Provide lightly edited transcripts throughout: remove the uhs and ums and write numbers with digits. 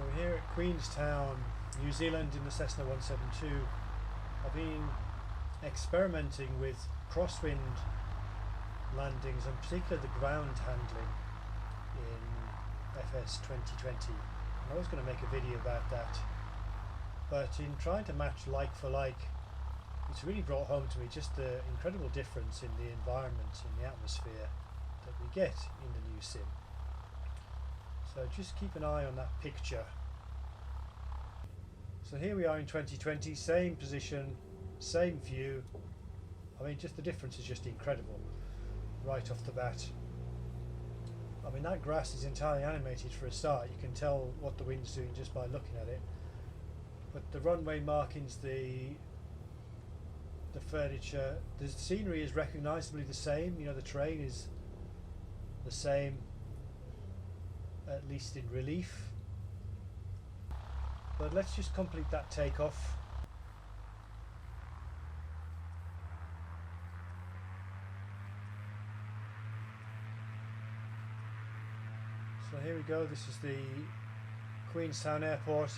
So we're here at Queenstown, New Zealand in the Cessna 172. I've been experimenting with crosswind landings and particularly the ground handling in FS 2020. I was going to make a video about that, but in trying to match like for like, it's really brought home to me just the incredible difference in the environment, in the atmosphere that we get in the new sim. So just keep an eye on that picture. So here we are in 2020, same position, same view. I mean, just the difference is just incredible right off the bat. I mean, that grass is entirely animated for a start. You can tell what the wind's doing just by looking at it. But the runway markings, the furniture, the scenery is recognisably the same. You know, the terrain is the same, at least in relief. But let's just complete that takeoff. So here we go, this is the Queenstown Airport,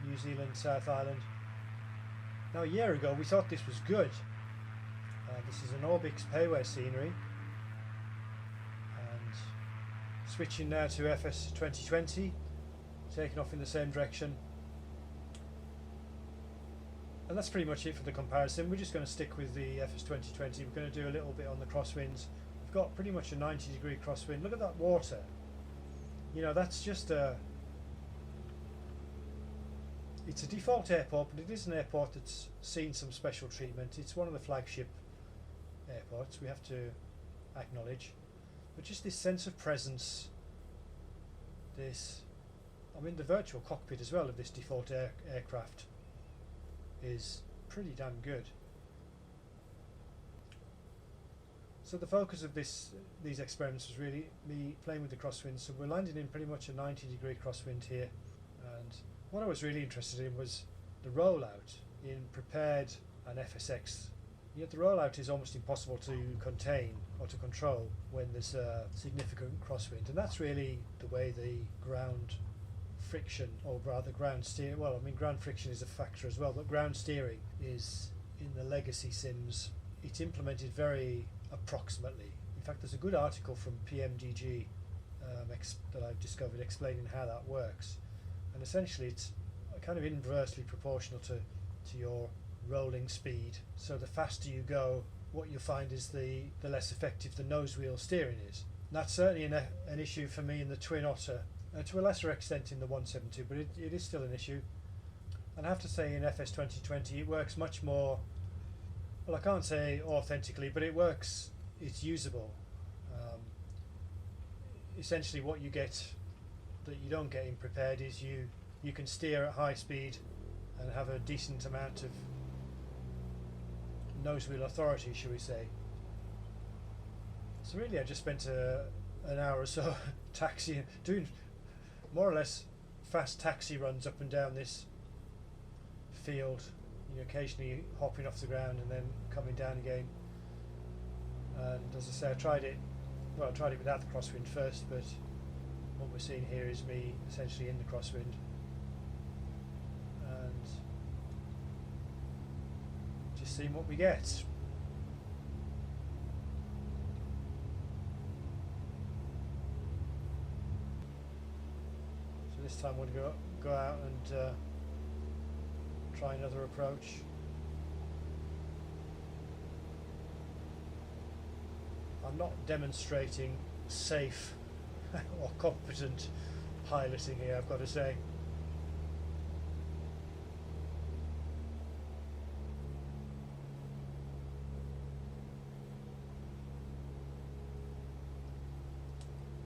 New Zealand, South Island. Now a year ago we thought this was good. This is an Orbix payware scenery. And switching now to FS 2020, taking off in the same direction. And that's pretty much it for the comparison. We're just going to stick with the FS 2020. We're going to do a little bit on the crosswinds. We've got pretty much a 90-degree crosswind. Look at that water. You know, that's just it's a default airport, but it is an airport that's seen some special treatment. It's one of the flagship airports, we have to acknowledge. But just this sense of presence, this, I mean, the virtual cockpit as well of this default aircraft is pretty damn good. So the focus of these experiments was really me playing with the crosswind. So we're landing in pretty much a 90-degree crosswind here, and what I was really interested in was the rollout in prepared and FSX. Yet the rollout is almost impossible to contain or to control when there's a significant crosswind, and that's really the way the ground friction, or rather ground steer, well, I mean, ground friction is a factor as well, but ground steering is, in the legacy sims, it's implemented very approximately. In fact, there's a good article from PMDG that I've discovered explaining how that works, and essentially it's kind of inversely proportional to your rolling speed. So the faster you go, what you find is the less effective the nose wheel steering is. And that's certainly an issue for me in the Twin Otter, to a lesser extent in the 172, but it is still an issue. And I have to say, in FS 2020 it works much more, well, I can't say authentically, but it works, it's usable. Essentially what you get that you don't get in prepared is you can steer at high speed and have a decent amount of nose wheel authority, shall we say. So really I just spent an hour or so taxiing, doing more or less fast taxi runs up and down this field, you know, occasionally hopping off the ground and then coming down again. And as I say, I tried it without the crosswind first, but what we're seeing here is me essentially in the crosswind and just seeing what we get. So this time we're going to go out and try another approach. I'm not demonstrating safe or competent piloting here, I've got to say.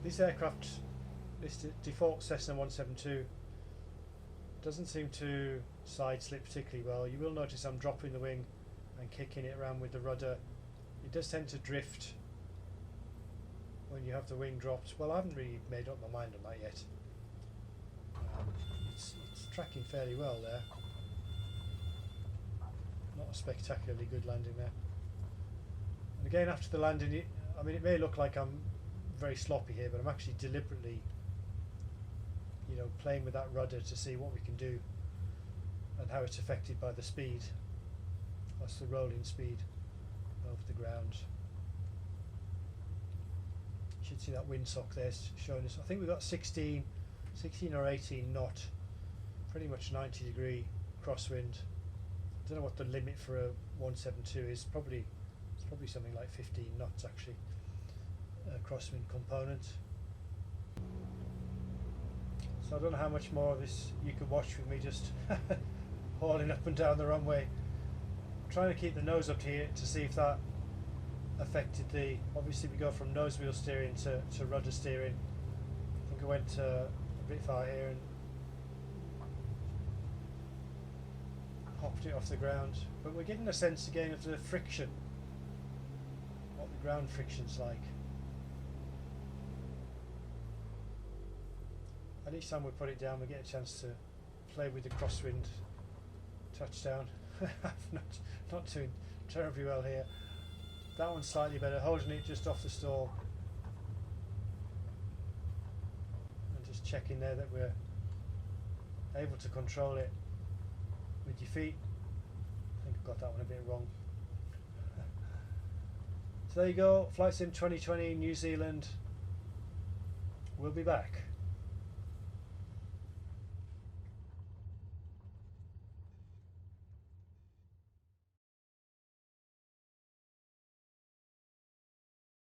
This aircraft, this default Cessna 172, doesn't seem to side slip particularly well. You will notice I'm dropping the wing and kicking it around with the rudder. It does tend to drift when you have the wing dropped. Well, I haven't really made up my mind on that yet. It's tracking fairly well there. Not a spectacularly good landing there. And again, after the landing, I mean, it may look like I'm very sloppy here, but I'm actually deliberately you know, playing with that rudder to see what we can do and how it's affected by the speed. That's the rolling speed over the ground. You should see that windsock there showing us. I think we've got 16 or 18 knot, pretty much 90 degree crosswind. I don't know what the limit for a 172 is. It's probably something like 15 knots actually. Crosswind component. So I don't know how much more of this you can watch with me just hauling up and down the runway. I'm trying to keep the nose up here to see if that affected the. Obviously we go from nose wheel steering to rudder steering. I think I went a bit far here and hopped it off the ground, but we're getting a sense again of the friction, what the ground friction's like. And each time we put it down we get a chance to play with the crosswind touchdown. not doing terribly well here. That one's slightly better, holding it just off the stall and just checking there that we're able to control it with your feet. I think I've got that one a bit wrong. So there you go, Flight Sim 2020 New Zealand. We'll be back.